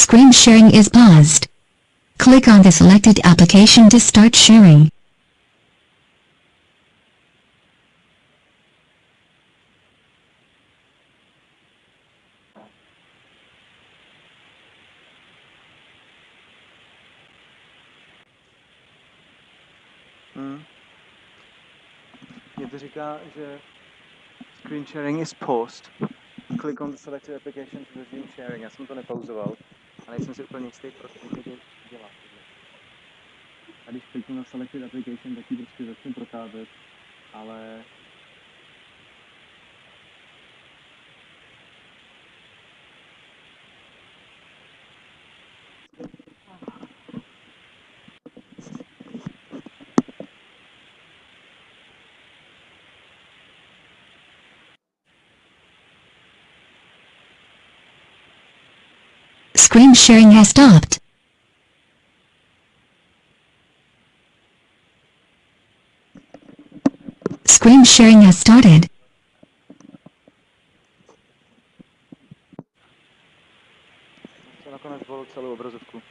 Screen sharing is paused. Click on the selected application to start sharing. Mě to říká, že screen sharing is paused. Click on the selected application to resume sharing. Já jsem to nepauzoval a nejsem si úplně jistý, proč to dělá. A když kliknu na selected application, tak ji prostě začne procházet, ale Screen sharing has stopped. Screen sharing has started. to nakonec bylo celou obrazovku.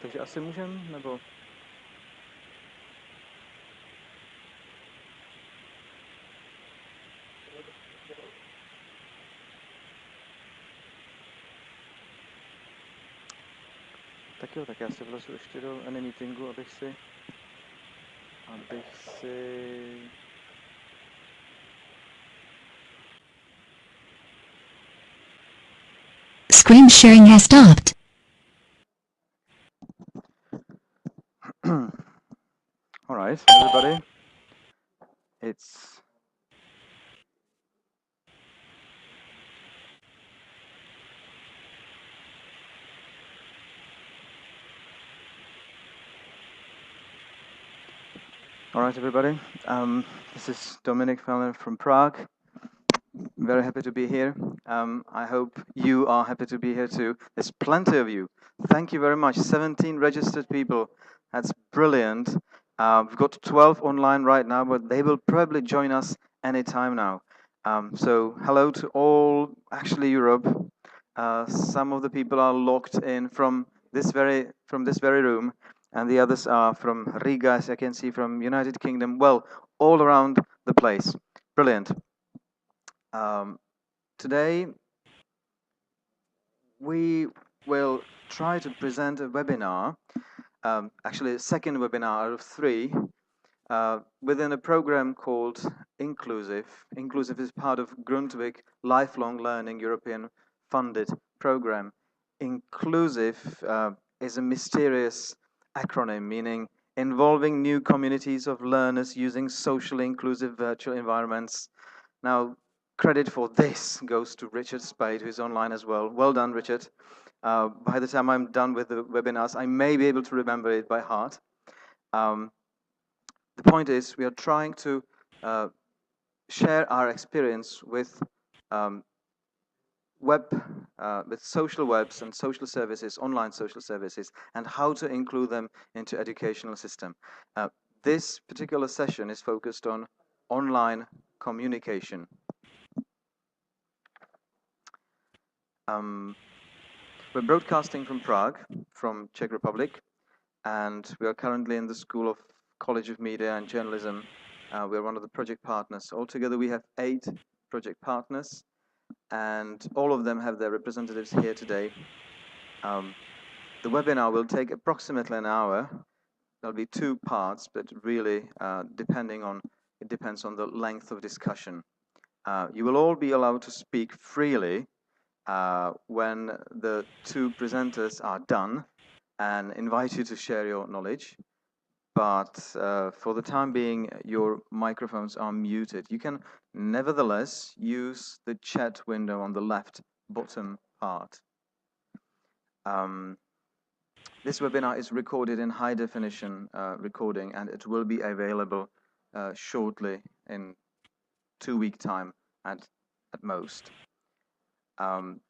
Takže asi můžem, nebo... Tak jo, tak já se vlezu ještě do any meetingu, abych si... Screen sharing has stopped. All right, everybody. It's... All right, everybody. This is Dominic Feller from Prague. Very happy to be here. I hope you are happy to be here too. There's plenty of you. Thank you very much. 17 registered people. That's brilliant. We've got 12 online right now, but they will probably join us anytime now. So hello to all, actually Europe. Some of the people are logged in from this very room, and the others are from Riga, as I can see, from United Kingdom. Well, all around the place. Brilliant. Today, we will try to present a webinar, actually a second webinar out of 3, within a program called Inclusive. Inclusive is part of Grundtvig Lifelong Learning European funded program. Inclusive is a mysterious acronym meaning involving new communities of learners using socially inclusive virtual environments. Now, credit for this goes to Richard Spade, who is online as well. Well done, Richard. By the time I'm done with the webinars, I may be able to remember it by heart. The point is, we are trying to share our experience with with social webs and social services, online social services, and how to include them into educational system. This particular session is focused on online communication. We're broadcasting from Prague, from Czech Republic, and we are currently in the School of College of Media and Journalism. We're one of the project partners. Altogether, we have 8 project partners, and all of them have their representatives here today. The webinar will take approximately an hour. There'll be 2 parts, but really it depends on the length of discussion. You will all be allowed to speak freely when the 2 presenters are done and invite you to share your knowledge. But for the time being, your microphones are muted. You can nevertheless use the chat window on the left bottom part. This webinar is recorded in high definition recording, and it will be available shortly in 2 weeks' time at most.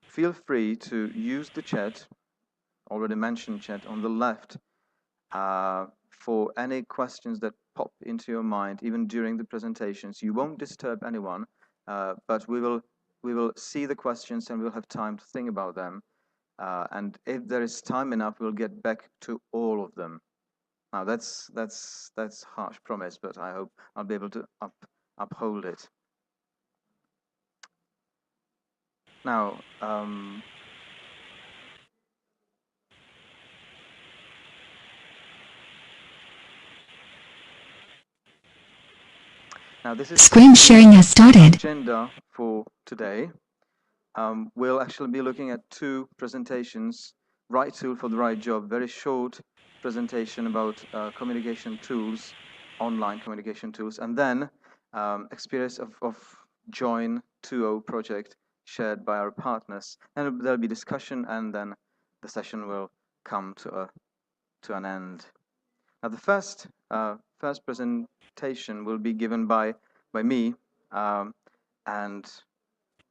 Feel free to use the chat, already mentioned chat on the left, for any questions that pop into your mind, even during the presentations. You won't disturb anyone, but we will we will see the questions and we'll have time to think about them. And if there is time enough, we'll get back to all of them. Now that's harsh promise, but I hope I'll be able to uphold it. Now, this is Screen sharing has started. Agenda for today. We'll actually be looking at two presentations, right tool for the right job, very short presentation about communication tools, online communication tools, and then experience of Join 2.0 project shared by our partners. And there'll be discussion, and then the session will come to an end. Now, the first presentation will be given by me, and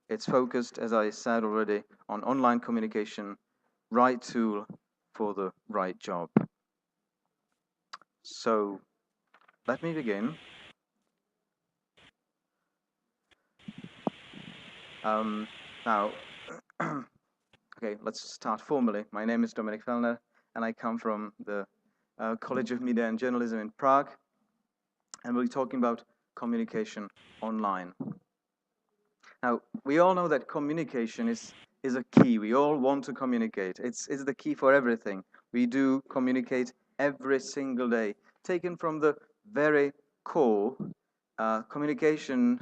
it's focused, as I said already, on online communication, right tool for the right job. So let me begin. Now, okay, let's start formally. My name is Dominik Fellner, and I come from the College of Media and Journalism in Prague, and we'll be talking about communication online. Now, we all know that communication is a key. We all want to communicate. It's the key for everything. We do communicate every single day. Taken from the very core, communication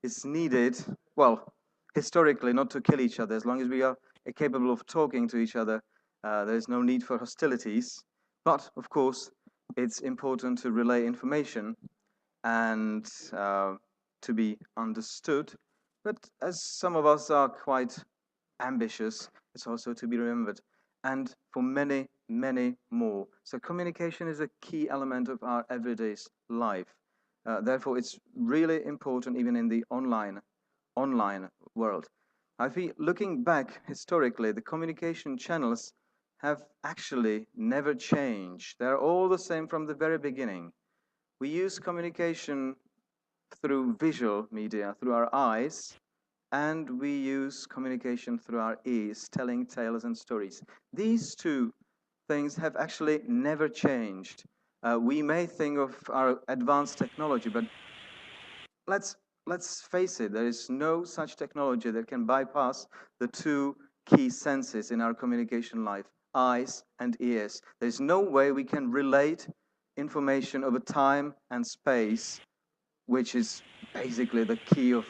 is needed, well, historically, not to kill each other. As long as we are capable of talking to each other, there is no need for hostilities. But, of course, it's important to relay information and to be understood. But as some of us are quite ambitious, it's also to be remembered. And for many, many more. So communication is a key element of our everyday life. Therefore, it's really important even in the online world. I feel looking back historically, the communication channels have actually never changed. They're all the same from the very beginning. We use communication through visual media, through our eyes, and we use communication through our ears, telling tales and stories. These two things have actually never changed. We may think of our advanced technology, but let's face it, there is no such technology that can bypass the two key senses in our communication life, eyes and ears. There's no way we can relate information over time and space, which is basically the key of,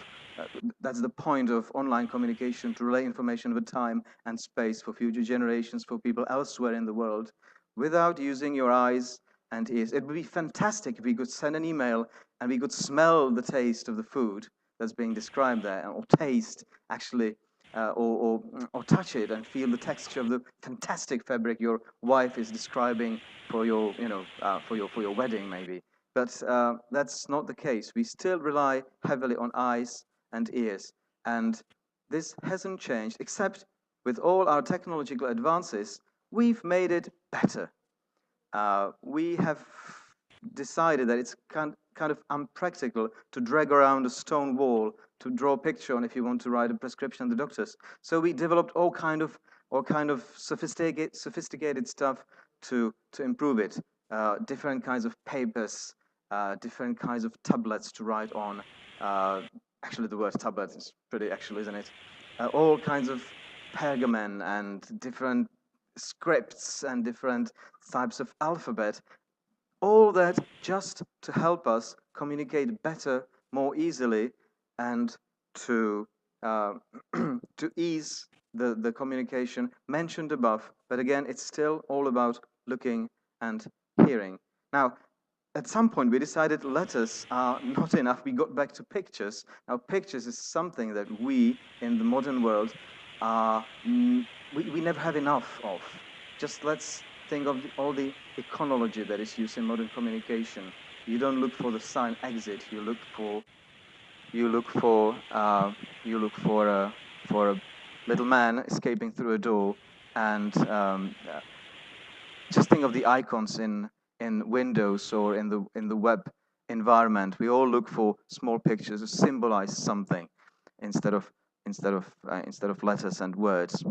that's the point of online communication, to relay information over time and space for future generations, for people elsewhere in the world, without using your eyes and ears. It would be fantastic if we could send an email and we could smell the taste of the food that's being described there, or taste actually, or touch it and feel the texture of the fantastic fabric your wife is describing for your, for your wedding maybe. But that's not the case. We still rely heavily on eyes and ears. And this hasn't changed, except with all our technological advances, we've made it better. We have decided that it's kind of unpractical to drag around a stone wall to draw a picture on if you want to write a prescription to the doctors. So we developed all kind of sophisticated stuff to improve it. Different kinds of papers, different kinds of tablets to write on. Actually, the word tablet is pretty actual, isn't it? All kinds of pergamon and different scripts and different types of alphabet. All that just to help us communicate better, more easily, and to to ease the communication mentioned above. But again, it's still all about looking and hearing. Now, at some point, we decided letters are not enough. We got back to pictures. Now, pictures is something that we, in the modern world, we never have enough of. Just let's think of all the iconology that is used in modern communication. You don't look for the sign exit. You look for a little man escaping through a door, and just think of the icons in Windows or in the web environment. We all look for small pictures to symbolize something instead of instead of letters and words.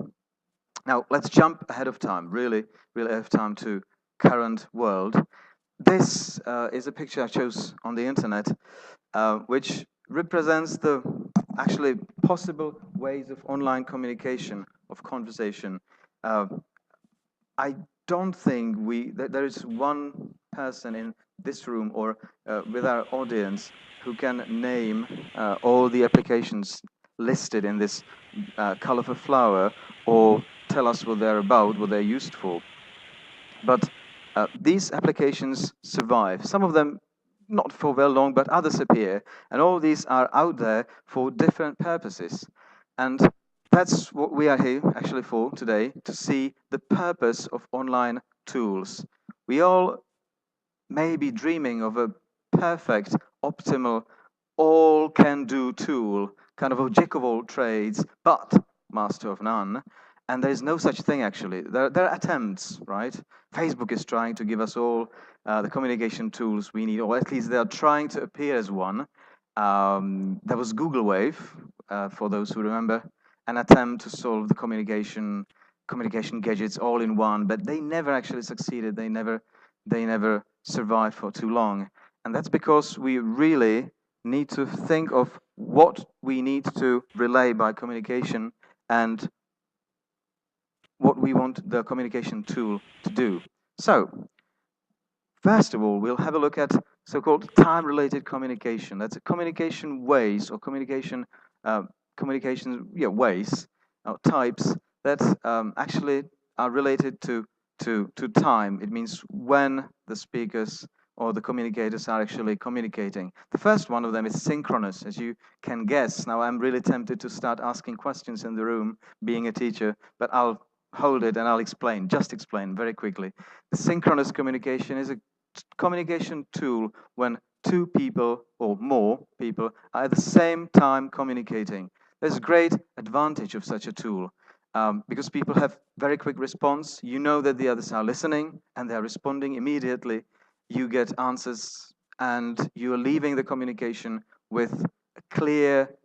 Now let's jump ahead of time, really ahead of time to current world. This is a picture I chose on the internet, which represents the actually possible ways of online communication, of conversation. Uh, I don't think that there is one person in this room or with our audience who can name all the applications listed in this colorful flower or tell us what they're about, what they're used for. But these applications survive. Some of them not for very long, but others appear. And all these are out there for different purposes. And that's what we are here actually for today, to see the purpose of online tools. We all may be dreaming of a perfect, optimal, all-can-do tool, kind of a jack of all trades, but master of none. And there is no such thing, actually. There are attempts, right? Facebook is trying to give us all the communication tools we need, or at least they are trying to appear as one. There was Google Wave, for those who remember, an attempt to solve the communication gadgets all in one, but they never actually succeeded. They never survived for too long. And that's because we really need to think of what we need to relay by communication and what we want the communication tool to do. So, first of all, we'll have a look at so-called time-related communication. That's communication ways or communication ways or types that actually are related to time. It means when the speakers or the communicators are actually communicating. The first one of them is synchronous, as you can guess. Now, I'm really tempted to start asking questions in the room, being a teacher, but I'll hold it and I'll explain, just explain very quickly. The synchronous communication is a communication tool when two people or more people are at the same time communicating. There's a great advantage of such a tool because people have very quick response. You know that the others are listening and they're responding immediately. You get answers and you're leaving the communication with a clear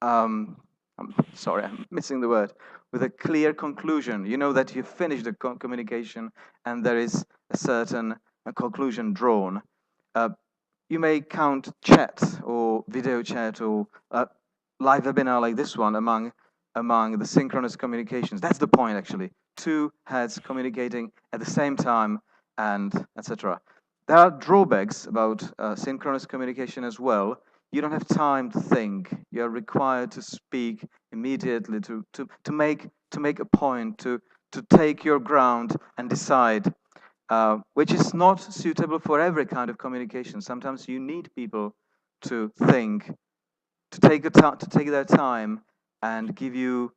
um, I'm sorry, I'm missing the word, with a clear conclusion. You know that you've finished the communication and there is a certain conclusion drawn. You may count chat or video chat or live webinar like this one among the synchronous communications. That's the point, actually. Two heads communicating at the same time and etc. There are drawbacks about synchronous communication as well. You don't have time to think. You're required to speak immediately, to make a point, to take your ground and decide, which is not suitable for every kind of communication. Sometimes you need people to think, to take their time and give you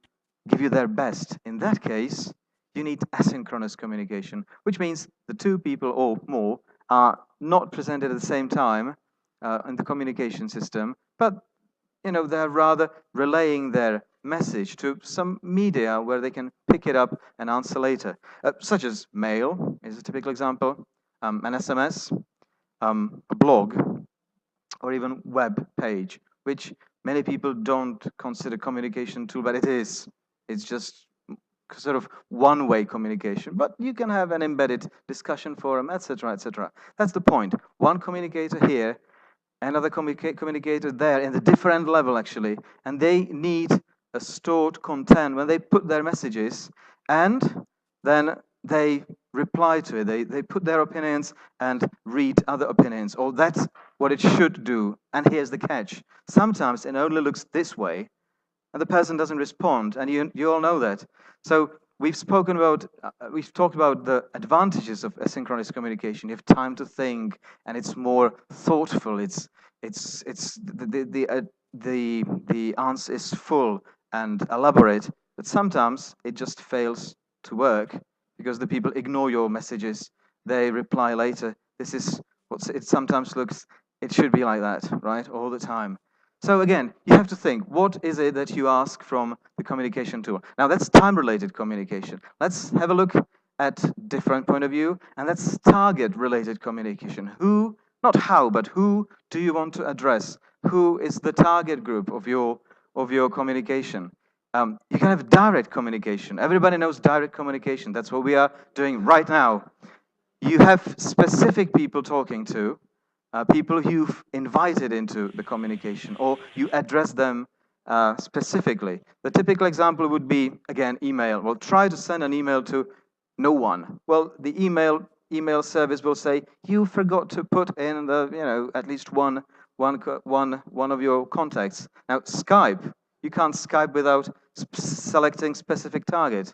their best. In that case, you need asynchronous communication, which means the two people or more are not presented at the same time in the communication system, but they're rather relaying their message to some media where they can pick it up and answer later, such as mail is a typical example, an SMS, a blog, or even web page, which many people don't consider communication tool, but it is. It's just sort of one-way communication, but you can have an embedded discussion forum, etc., etc. That's the point. One communicator here, another communicator there in the different level, actually, and they need a stored content when they put their messages, and then they reply to it. They put their opinions and read other opinions, or that's what it should do. And here's the catch. Sometimes it only looks this way, and the person doesn't respond, and you all know that. So we've talked about the advantages of asynchronous communication. You have time to think, and it's more thoughtful. The answer is full and elaborate, but sometimes it just fails to work because the people ignore your messages. They reply later. This is what it sometimes looks. It should be like that, right? All the time. So again, you have to think, what is it that you ask from the communication tool? Now that's time-related communication. Let's have a look at different point of view, and that's target-related communication. Who, not how, but who do you want to address? who is the target group of your communication. You can have direct communication. Everybody knows direct communication. That's what we are doing right now. You have specific people talking to, people you've invited into the communication, or you address them specifically. The typical example would be, again, email. Well, try to send an email to no one. Well, the email service will say, you forgot to put in at least one of your contacts. Now, Skype, you can't Skype without selecting specific target.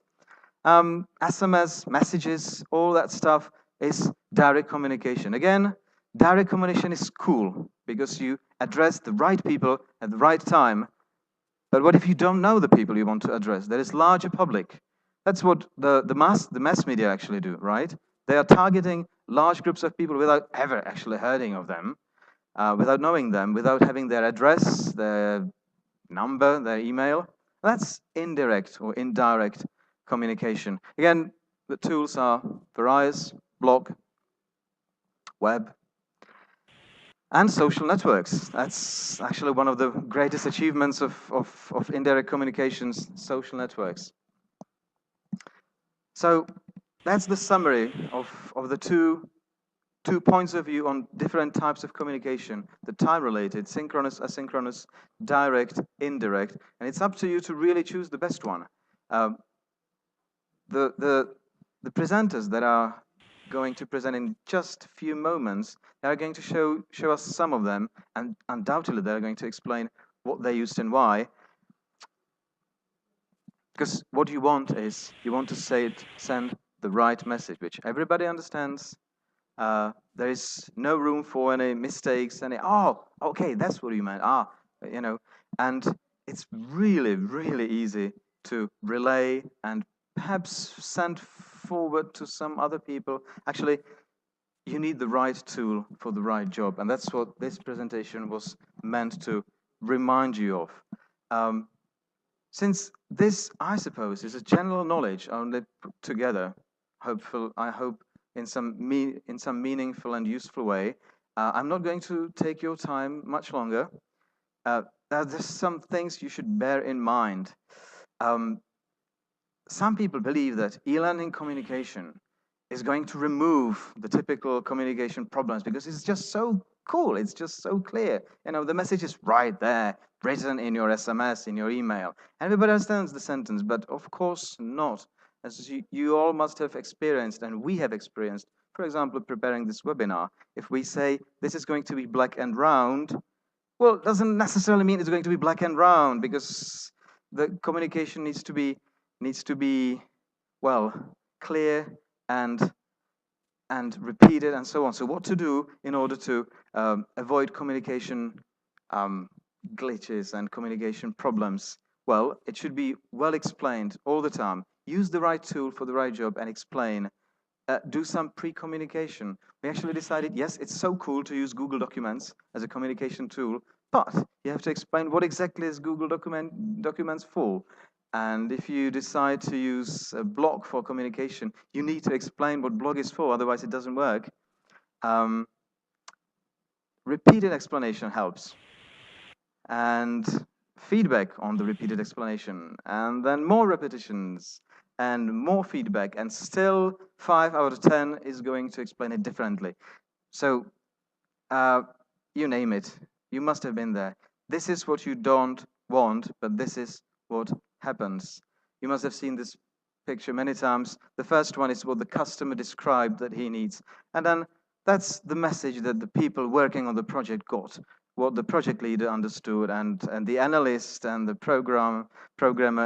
SMS, messages, all that stuff is direct communication. Again, direct communication is cool because you address the right people at the right time. But what if you don't know the people you want to address? There is larger public. That's what the mass media actually do, right? They are targeting large groups of people without ever actually hearing of them, without knowing them, without having their address, their number, their email. That's indirect or indirect communication. Again, the tools are Verizon, blog, web, and social networks. That's actually one of the greatest achievements of indirect communications, social networks. So that's the summary of the two points of view on different types of communication, the time-related, synchronous, asynchronous, direct, indirect, and it's up to you to really choose the best one. The presenters that are going to present in just a few moments, they are going to show us some of them, and undoubtedly they're going to explain what they used and why. Because what you want is, you want to send the right message, which everybody understands. There is no room for any mistakes, okay, that's what you meant, and it's really, really easy to relay and perhaps send forward to some other people. Actually, you need the right tool for the right job, and that's what this presentation was meant to remind you of. Since this, I suppose, is a general knowledge only put together, I hope in some meaningful and useful way, I'm not going to take your time much longer. There's some things you should bear in mind. Some people believe that e-learning communication is going to remove the typical communication problems because it's just so cool, it's just so clear. The message is right there, written in your SMS, in your email. Everybody understands the sentence, but of course not. As you all must have experienced, and we have experienced, for example, preparing this webinar. If we say this is going to be black and round, well, it doesn't necessarily mean it's going to be black and round, because the communication needs to be well, clear and repeated and so on. So what to do in order to avoid communication glitches and communication problems? Well, it should be well explained all the time. Use the right tool for the right job and explain. Do some pre-communication. We actually decided, yes, it's so cool to use Google Documents as a communication tool, but you have to explain what exactly is Google Documents for. And if you decide to use a blog for communication, you need to explain what blog is for, otherwise it doesn't work. Repeated explanation helps. And feedback on the repeated explanation. And then more repetitions and more feedback. And still 5 out of 10 is going to explain it differently. So you name it. You must have been there. This is what you don't want, but this is what happens. You must have seen this picture many times. The first one is what the customer described that he needs. And then that's the message that the people working on the project got, what the project leader understood, and the analyst and the programmer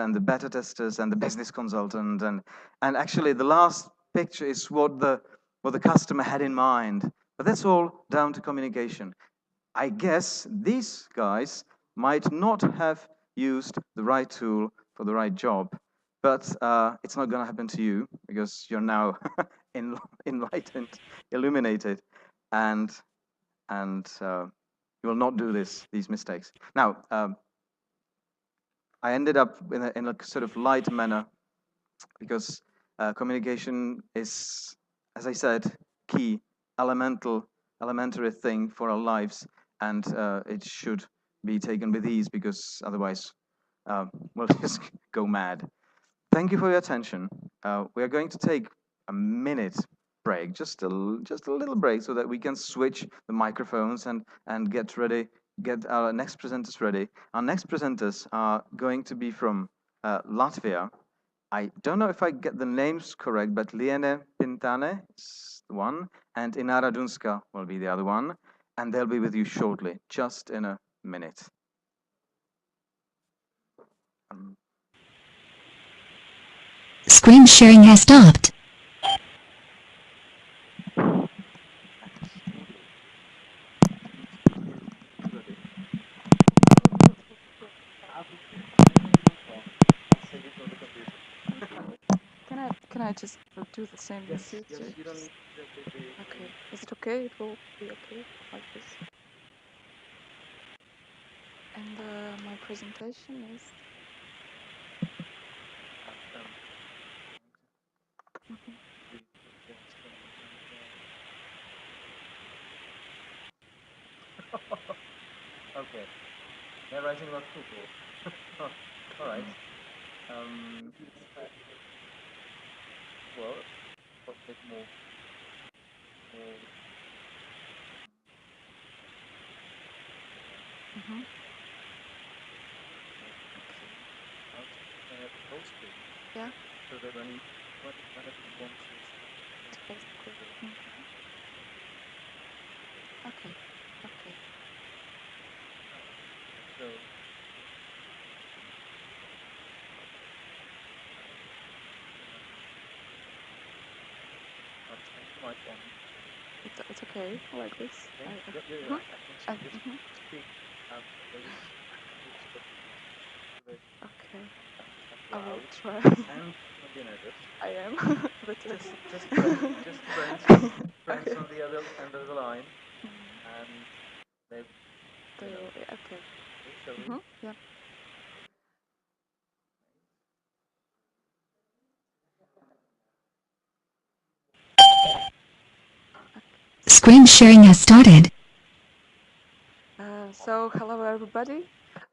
and the beta testers and the business consultant. And actually the last picture is what the customer had in mind. But that's all down to communication. I guess these guys might not have used the right tool for the right job, but it's not going to happen to you because you're now enlightened, illuminated, and you will not do these mistakes. Now, I ended up in a sort of light manner because communication is, as I said, key, elementary thing for our lives, and it should be taken with ease because otherwise we'll just go mad. Thank you for your attention. We are going to take a minute break, just a little break, so that we can switch the microphones and get ready, get our next presenters ready. Our next presenters are going to be from Latvia. I don't know if I get the names correct, but Liene Pintane is the one, and Inara Dunska will be the other one, and they'll be with you shortly, just in a minute. Screen sharing has stopped. Can I just do the same as you do? You don't need Okay. Is it okay? It will be okay like this. And my presentation is. Mhm. Okay. They're writing about football. All right. Um, well, a bit more. Mhm. Yeah. So that when you want It's basically. Mhm. Okay. Okay. so too much on. It's okay like this. Okay. Mhm. I think so. Just Mhm. speak. Very Okay. I will loud try. and don't be nervous. I am, but Just friends, friends okay. on the other end of the line, Mm, and they, They you know, will. Okay. shall we? Yeah. Screen sharing has started. So hello everybody.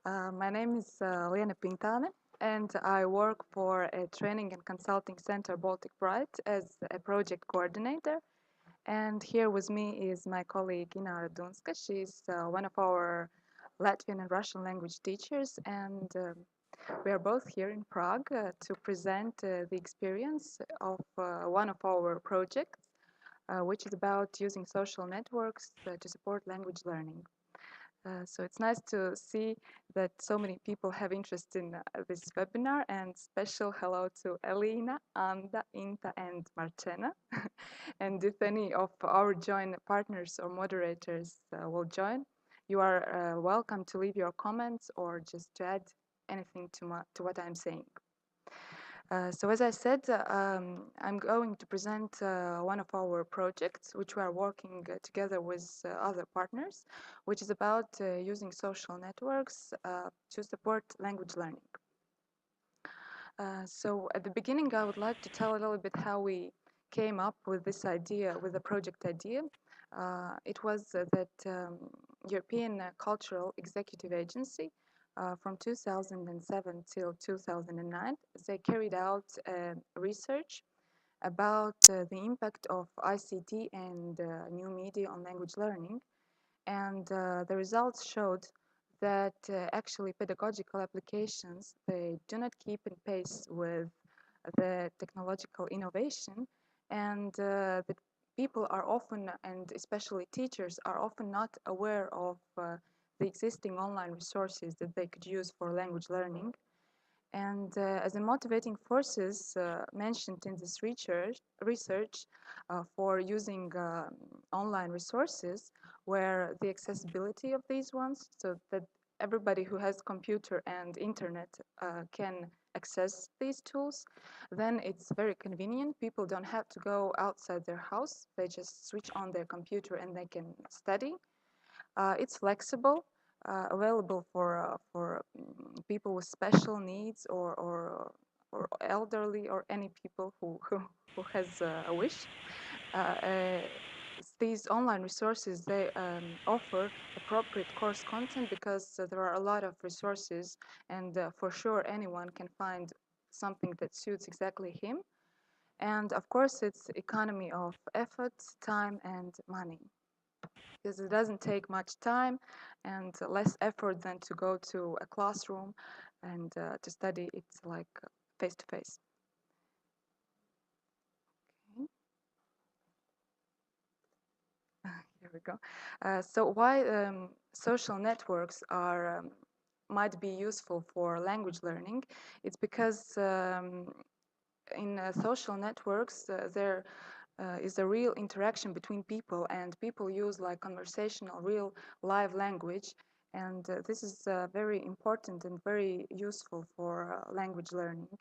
My name is Liene Pintane, and I work for a training and consulting center Baltic Pride as a project coordinator. And here with me is my colleague Inara Dunska. She's one of our Latvian and Russian language teachers, and we are both here in Prague to present the experience of one of our projects, which is about using social networks to support language learning. So it's nice to see that so many people have interest in this webinar, and special hello to Elena, Anda, Inta, and Marcena. And if any of our joint partners or moderators will join, you are welcome to leave your comments or just to add anything to what I'm saying. So as I said, I'm going to present one of our projects, which we are working together with other partners, which is about using social networks to support language learning. So at the beginning, I would like to tell a little bit how we came up with this idea, with the project idea. It was that European Cultural Executive Agency from 2007 till 2009, they carried out research about the impact of ICT and new media on language learning. And the results showed that actually pedagogical applications, they do not keep in pace with the technological innovation, and the people are often, and especially teachers, are often not aware of the existing online resources that they could use for language learning. And as a motivating forces mentioned in this research for using online resources were the accessibility of these ones, so that everybody who has computer and internet can access these tools. Then it's very convenient. People don't have to go outside their house. They just switch on their computer and they can study. It's flexible, available for people with special needs or elderly or any people who has a wish. Uh, uh, these online resources, they offer appropriate course content because there are a lot of resources, and for sure anyone can find something that suits exactly him. And of course, it's economy of effort, time, and money, because it doesn't take much time and less effort than to go to a classroom and to study. It's like face to face. Here we go. So why social networks are might be useful for language learning? It's because in social networks there is a real interaction between people, and people use like conversational, real live language, and this is very important and very useful for language learning.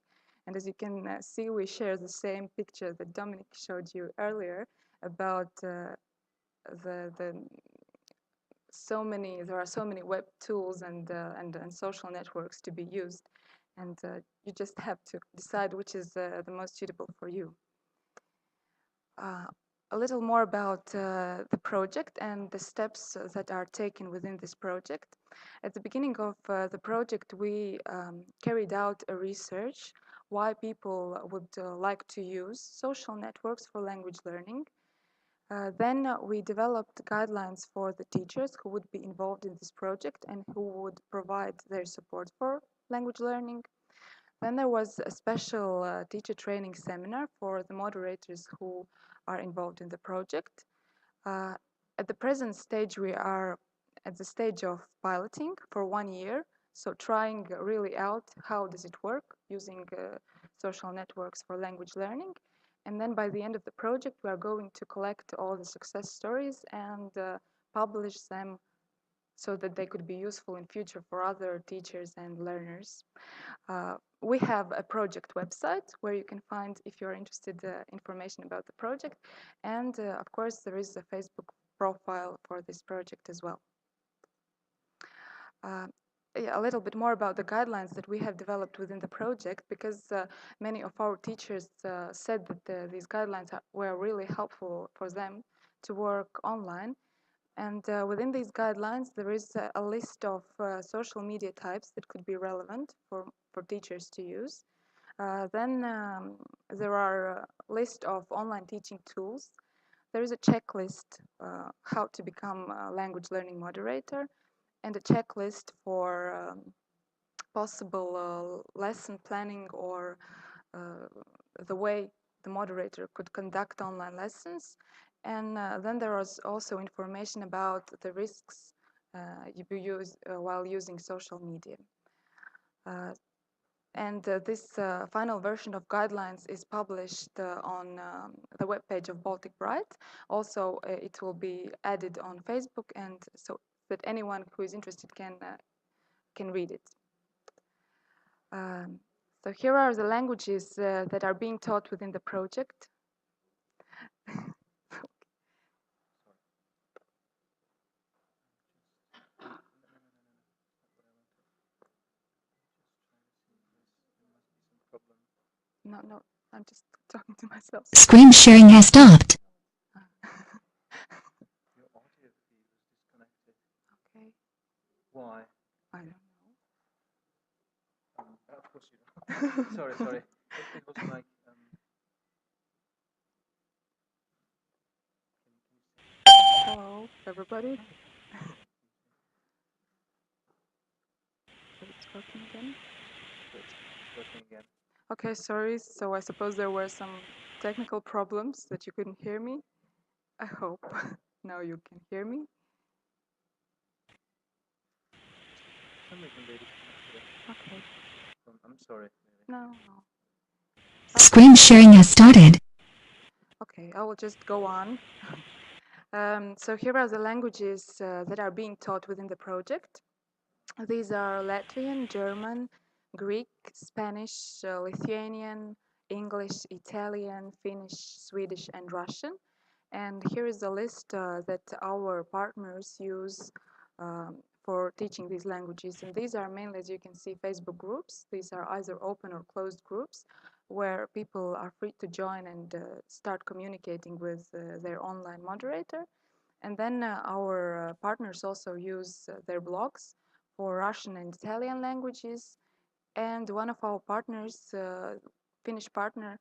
And as you can see, we share the same picture that Dominic showed you earlier about the there are so many web tools and social networks to be used, and you just have to decide which is the most suitable for you. A little more about the project and the steps that are taken within this project. At the beginning of the project, we carried out a research why people would like to use social networks for language learning. Then we developed guidelines for the teachers who would be involved in this project and who would provide their support for language learning. Then there was a special teacher training seminar for the moderators who are involved in the project. At the present stage, we are at the stage of piloting for 1 year, so trying really out how does it work using social networks for language learning. And then by the end of the project, we are going to collect all the success stories and publish them so that they could be useful in future for other teachers and learners. We have a project website where you can find, if you're interested, information about the project. And of course, there is a Facebook profile for this project as well. A little bit more about the guidelines that we have developed within the project, because many of our teachers said that these guidelines were really helpful for them to work online. And within these guidelines, there is a list of social media types that could be relevant for teachers to use. Then there are a list of online teaching tools. There is a checklist how to become a language learning moderator, and a checklist for possible lesson planning or the way the moderator could conduct online lessons. And then there was also information about the risks you use while using social media. And this final version of guidelines is published on the webpage of Baltic Bright. Also, it will be added on Facebook, and so that anyone who is interested can read it. So here are the languages that are being taught within the project. No, I'm just talking to myself. Screen sharing has stopped. Your audio feed was disconnected. Okay. Why? I don't Of course you don't. Sorry. It was like. Hello, everybody. So it's working again. It's working again. Okay, sorry. So I suppose there were some technical problems that you couldn't hear me. I hope now you can hear me. For some reason they disconnected. Okay. I'm sorry. No. Screen sharing has started. Okay, I will just go on. So here are the languages that are being taught within the project. These are Latvian, German, Greek, Spanish, Lithuanian, English, Italian, Finnish, Swedish, and Russian. And here is a list that our partners use for teaching these languages. And these are mainly, as you can see, Facebook groups. These are either open or closed groups. where people are free to join and start communicating with their online moderator. And then our partners also use their blogs for Russian and Italian languages. And one of our partners, Finnish partner,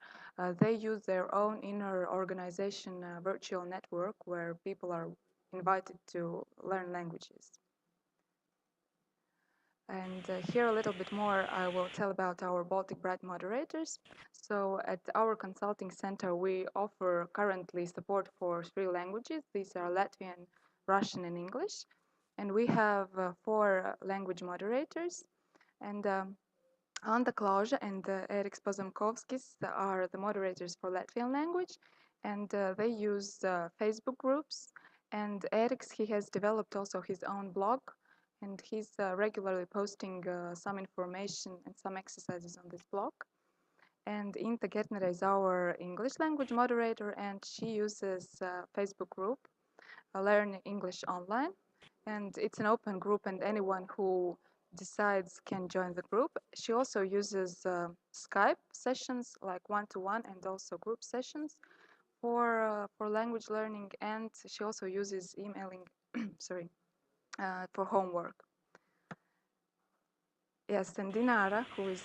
they use their own inner organization virtual network where people are invited to learn languages. And here a little bit more, I will tell about our Baltic Bright moderators. So at our consulting center, we offer currently support for 3 languages. These are Latvian, Russian, and English. And we have 4 language moderators. And Anta Klauža and Eriks Pozamkovskis are the moderators for Latvian language. And they use Facebook groups. And Eriks, he has developed also his own blog, and he's regularly posting some information and some exercises on this blog. And Inta Gertner is our English language moderator, and she uses Facebook group, Learn English Online. And it's an open group, and anyone who decides can join the group. She also uses Skype sessions, like one-to-one, and also group sessions for language learning, and she also uses emailing sorry, for homework. Yes, and Dinara, who is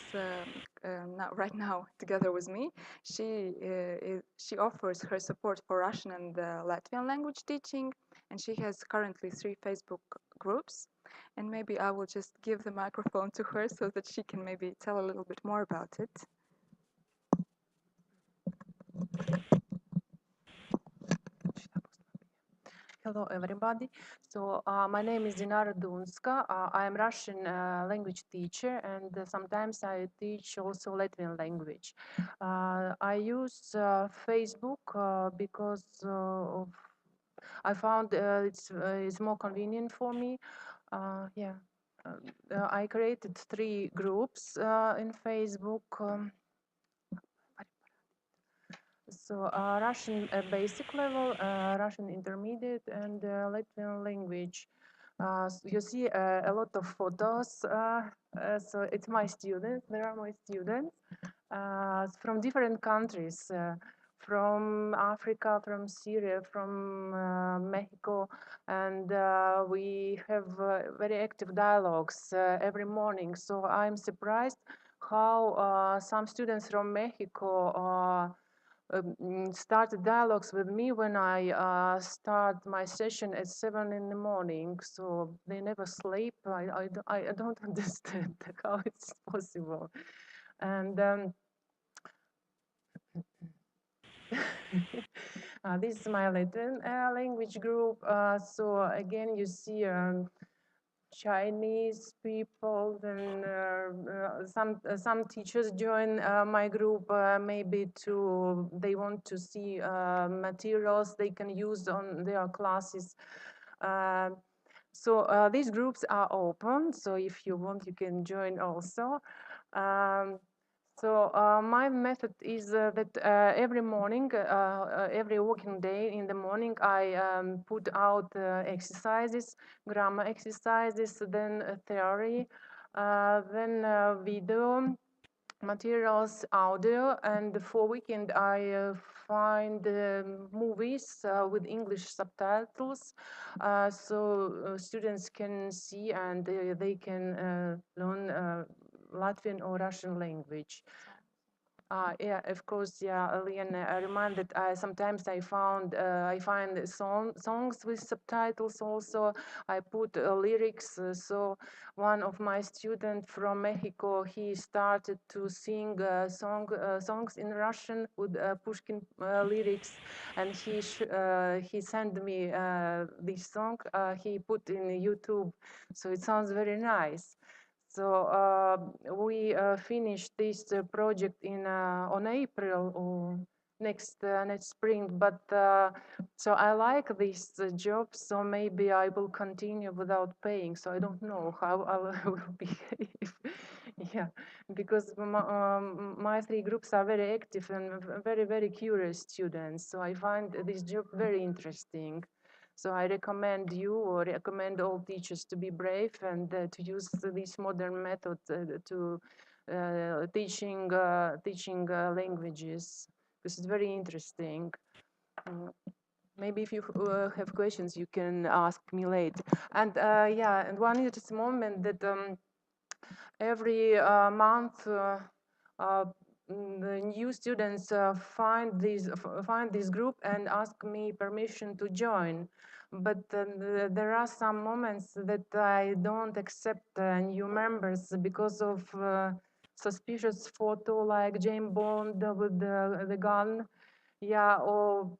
right now together with me, she offers her support for Russian and Latvian language teaching, and she has currently 3 Facebook groups. And maybe I will just give the microphone to her so that she can maybe tell a little bit more about it. Hello, everybody. So my name is Dinara Dunska. I am Russian language teacher, and sometimes I teach also Latvian language. I use Facebook because I found it's more convenient for me. Yeah, I created 3 groups in Facebook. So Russian basic level, Russian intermediate, and Latvian language. So you see a lot of photos. So it's my students. There are my students from different countries, from Africa, from Syria, from Mexico, and we have very active dialogues every morning. So I'm surprised how some students from Mexico started dialogues with me when I start my session at 7 in the morning. So they never sleep. I don't understand how it's possible. And this is my Latin language group. So again, you see Chinese people, then some teachers join my group maybe they want to see materials they can use on their classes. So these groups are open, so if you want you can join also. So my method is that every morning, every working day in the morning, I put out exercises, grammar exercises, then theory, then video materials, audio, and for weekend I find movies with English subtitles, so students can see and they can learn Latvian or Russian language. Yeah, of course, yeah, Lian, I remind that sometimes I find songs with subtitles also. I put lyrics. So one of my students from Mexico, he started to sing songs in Russian with Pushkin lyrics, and he sent me this song. He put in YouTube, so it sounds very nice. So we finished this project on April or next spring. But so I like this job, so maybe I will continue without paying. So I don't know how I will behave. Yeah, because my 3 groups are very active and very curious students. So I find this job very interesting. So I recommend you or recommend all teachers to be brave and to use this modern method to teaching languages. This is very interesting. Maybe if you have questions, you can ask me later. And yeah, and one interesting moment that every month the new students find this group and ask me permission to join. But there are some moments that I don't accept new members because of suspicious photo like James Bond with the gun. Yeah, or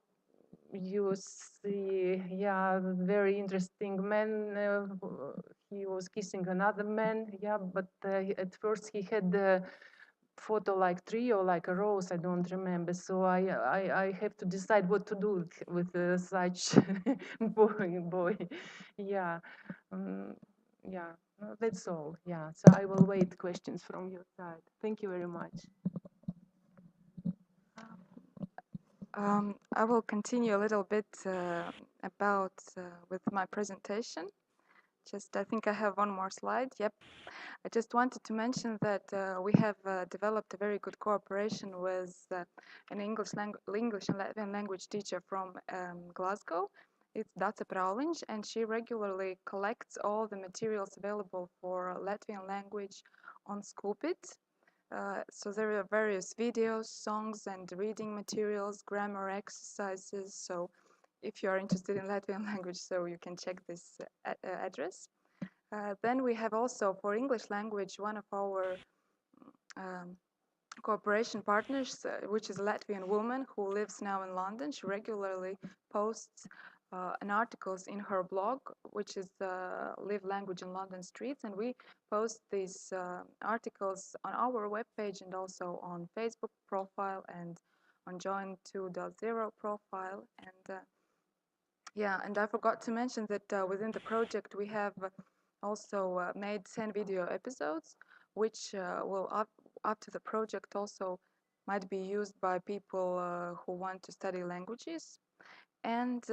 you see, yeah, very interesting man. He was kissing another man. Yeah, but at first he had the photo like tree or like a rose. I don't remember. So I have to decide what to do with such boy. Yeah, yeah. That's all. Yeah. So I will wait questions from your side. Thank you very much. I will continue a little bit about with my presentation. Just, I think I have one more slide. Yep. I just wanted to mention that we have developed a very good cooperation with an English and Latvian language teacher from Glasgow. It's Dace Prauliņš, and she regularly collects all the materials available for Latvian language on Scoopit. So there are various videos, songs, and reading materials, grammar exercises. So if you are interested in Latvian language, so you can check this address. Then we have also for English language one of our cooperation partners, which is a Latvian woman who lives now in London. She regularly posts an articles in her blog, which is Live Language in London Streets, and we post these articles on our webpage and also on Facebook profile and on Join 2.0 profile. And yeah, and I forgot to mention that within the project we have also made 10 video episodes, which will after the project also might be used by people who want to study languages. And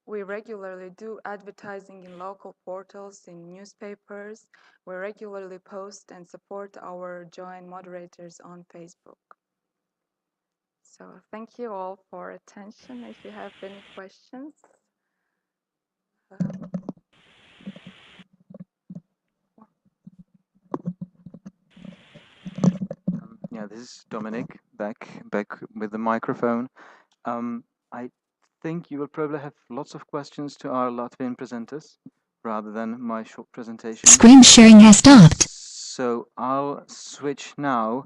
we regularly do advertising in local portals, in newspapers. We regularly post and support our Join moderators on Facebook. So thank you all for attention. If you have any questions. Yeah, this is Dominic back with the microphone. I think you will probably have lots of questions to our Latvian presenters rather than my short presentation. Screen sharing has stopped. So I'll switch now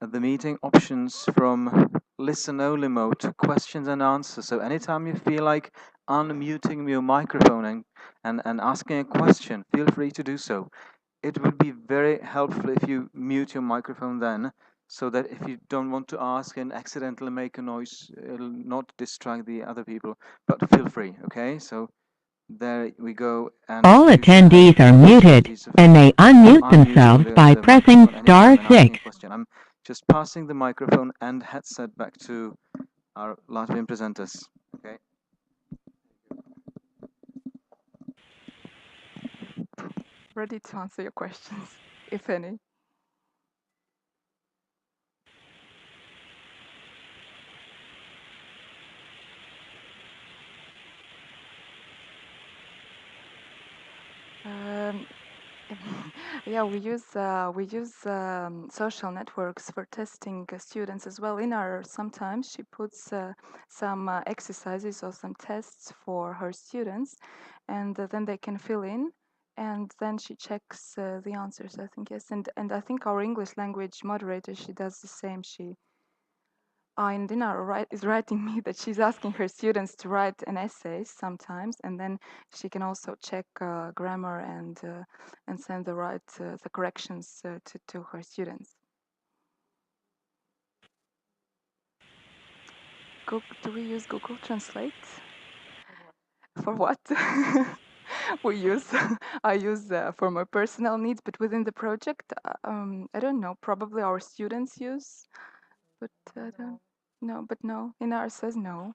the meeting options from listen only mode to questions and answers. So anytime you feel like unmuting your microphone and asking a question, feel free to do so. It would be very helpful if you mute your microphone then, so that if you don't want to ask and accidentally make a noise, it'll not distract the other people, but feel free, okay? So there we go. And all attendees are muted and may unmute themselves by pressing *6. I'm just passing the microphone and headset back to our Latvian presenters, okay? Ready to answer your questions, if any. Yeah, we use social networks for testing students as well. In our sometimes she puts some exercises or some tests for her students, and then they can fill in, and then she checks the answers. I think yes, and I think our English language moderator, she does the same. She and Dina is writing me that she's asking her students to write an essay sometimes, and then she can also check grammar and send the corrections to her students. Do we use Google Translate? For what? I use for my personal needs, but within the project, I don't know. Probably our students use, but no. In ours says no.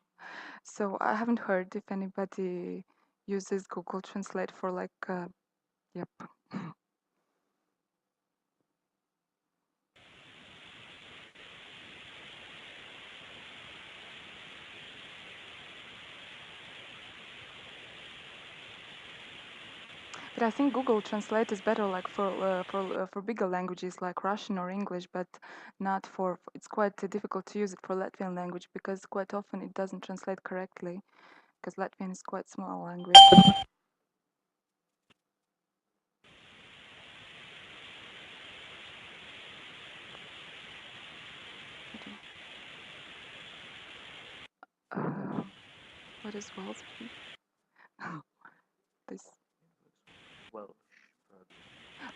So I haven't heard if anybody uses Google Translate for like, yep. I think Google Translate is better, like for bigger languages like Russian or English, but not for. It's quite difficult to use it for Latvian language because quite often it doesn't translate correctly because Latvian is quite small language. What is Welsh? This. Welsh.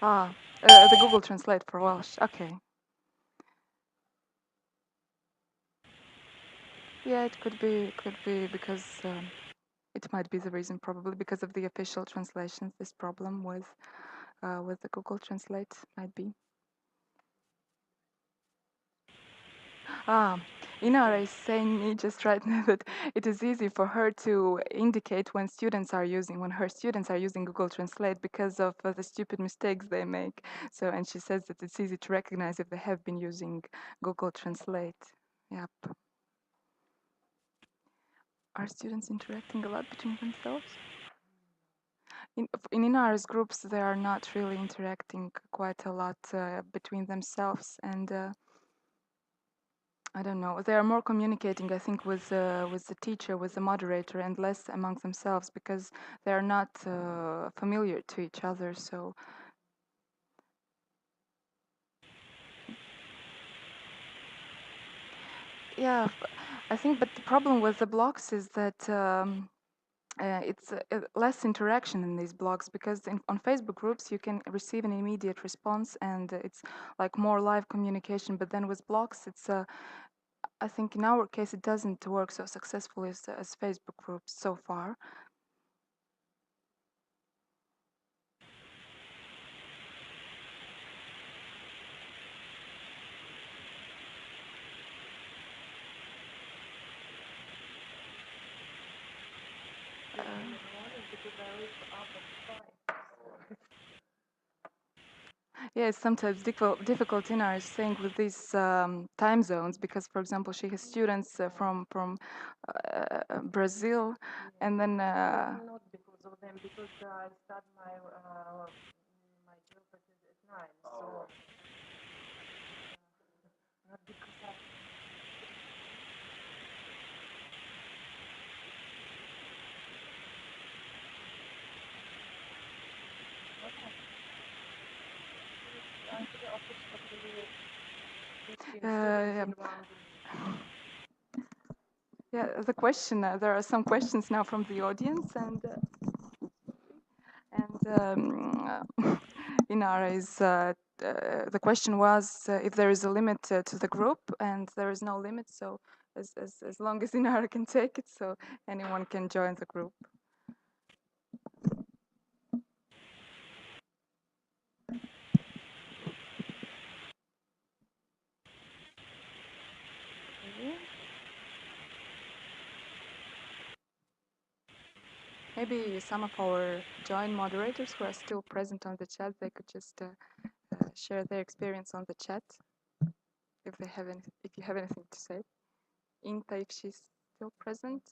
The Google Translate for Welsh. Okay. Yeah, it could be because it might be the reason, probably because of the official translations. This problem with the Google Translate might be. Inara is saying me just right now that it is easy for her to indicate when her students are using Google Translate because of the stupid mistakes they make. So, and she says that it's easy to recognize if they have been using Google Translate. Yep. Are students interacting a lot between themselves? In Inara's groups, they are not really interacting quite a lot between themselves, and I don't know. They are more communicating, I think, with the teacher, with the moderator, and less among themselves because they are not familiar to each other. So, yeah, I think. But the problem with the blogs is that it's less interaction in these blogs because on Facebook groups you can receive an immediate response and it's like more live communication. But then with blogs, it's I think in our case it doesn't work so successfully as Facebook groups so far. Yeah, it's sometimes difficult in our saying with these time zones because, for example, she has students from Brazil, and then Not because of them, because I start my job at 9, so not because I. Yeah, the question. There are some questions now from the audience, and Inara is. The question was if there is a limit to the group, and there is no limit. So as long as Inara can take it, so anyone can join the group. Maybe some of our joint moderators who are still present on the chat, they could just share their experience on the chat if you have anything to say. Inta, if she's still present.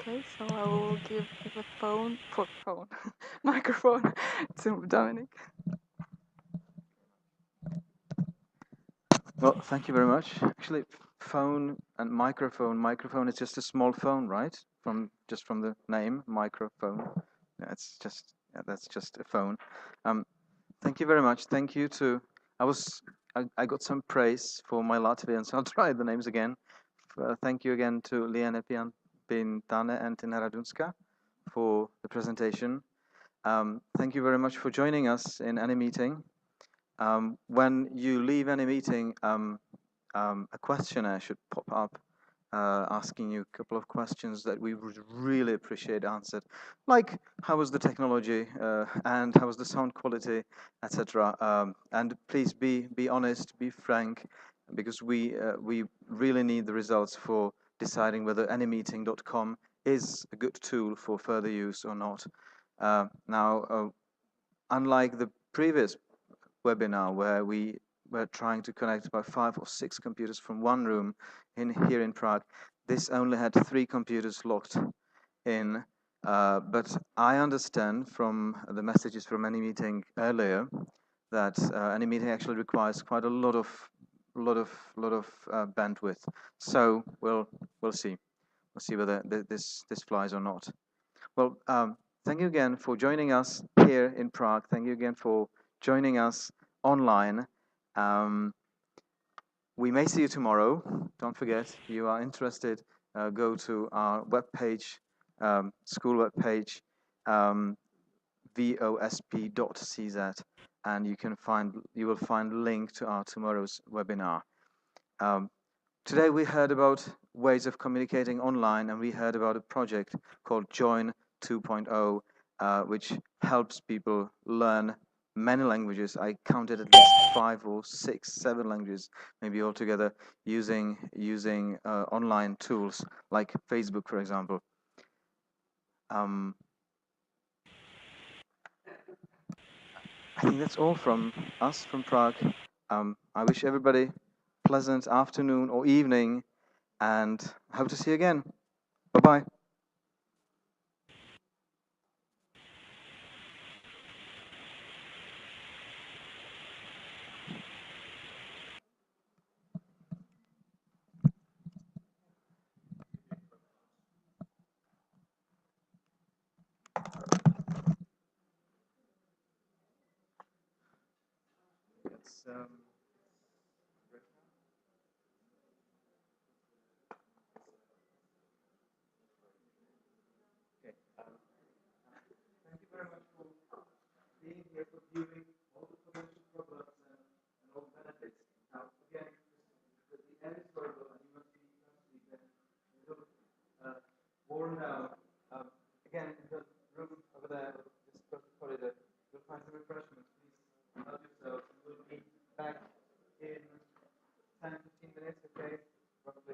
Okay, so I will give the phone microphone to Dominic. Well, thank you very much. Actually, phone and microphone. Microphone is just a small phone, right? From the name, microphone. That's just a phone. Thank you very much. Thank you to. I got some praise for my Latvian, so I'll try the names again. Thank you again to Liane Pintane and Tina Radunska for the presentation. Thank you very much for joining us in any meeting. When you leave any meeting, a questionnaire should pop up asking you a couple of questions that we would really appreciate answered, like how was the technology and how was the sound quality, etc. And please be honest, be frank, because we really need the results for deciding whether anymeeting.com is a good tool for further use or not. Now, unlike the previous webinar where we were trying to connect about 5 or 6 computers from one room here in Prague, this only had 3 computers logged in. But I understand from the messages from AnyMeeting earlier that AnyMeeting actually requires quite a lot of bandwidth. So we'll see. We'll see whether this flies or not. Well, thank you again for joining us here in Prague. Thank you again for joining us online. We may see you tomorrow. Don't forget, if you are interested, go to our webpage, school webpage, vosp.cz, and you will find a link to our tomorrow's webinar. Today we heard about ways of communicating online, and we heard about a project called Join 2.0, which helps people learn many languages. I counted at least 5 or 6, 7 languages, maybe altogether, using online tools like Facebook, for example. I think that's all from us from Prague. I wish everybody pleasant afternoon or evening, and hope to see you again. Bye-bye. It's, okay. Thank you very much for being here, for viewing all the potential problems and all the benefits. Now, again, because the end is horrible and you must be a little worn down. Again, in the room over there, this corridor, you'll find some refreshments. Please help yourselves. We'll be back in 10, 15 minutes, okay? Roughly.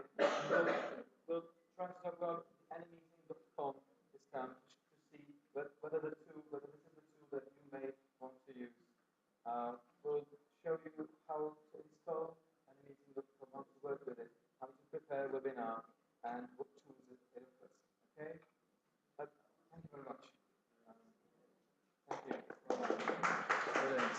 We'll try to talk about anymeeting.com this time to see whether this is the tool that you may want to use. We'll show you how to install anymeeting.com, how to work with it, how to prepare a webinar, and what tools it offers. Okay? Thank you very much. Thank you. Brilliant.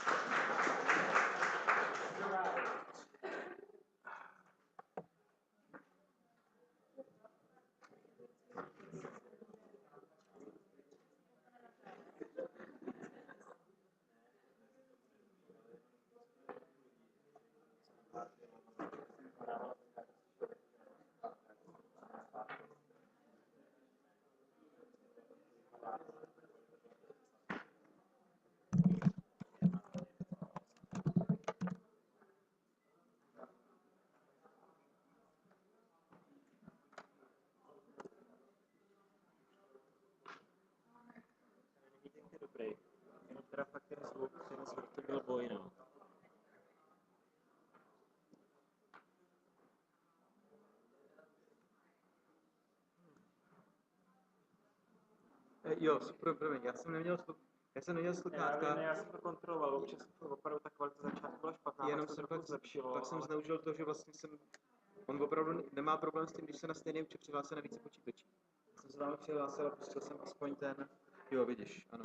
Dobrý. Jenom teda fakt ten zvuk to byl boj, no. Jo, super, promiň, já jsem neměl sluchátka. Já jsem to kontroloval, občas opravdu ta kvalita začátku byla špatná, jenom se jsem trochu zlepšilo. pak jsem zneužil to, že vlastně on opravdu nemá problém s tím, když se na stejný účet přihlásí na více počítačí. Jsem se tam přihlásil a pustil jsem aspoň ten, jo, vidíš, ano.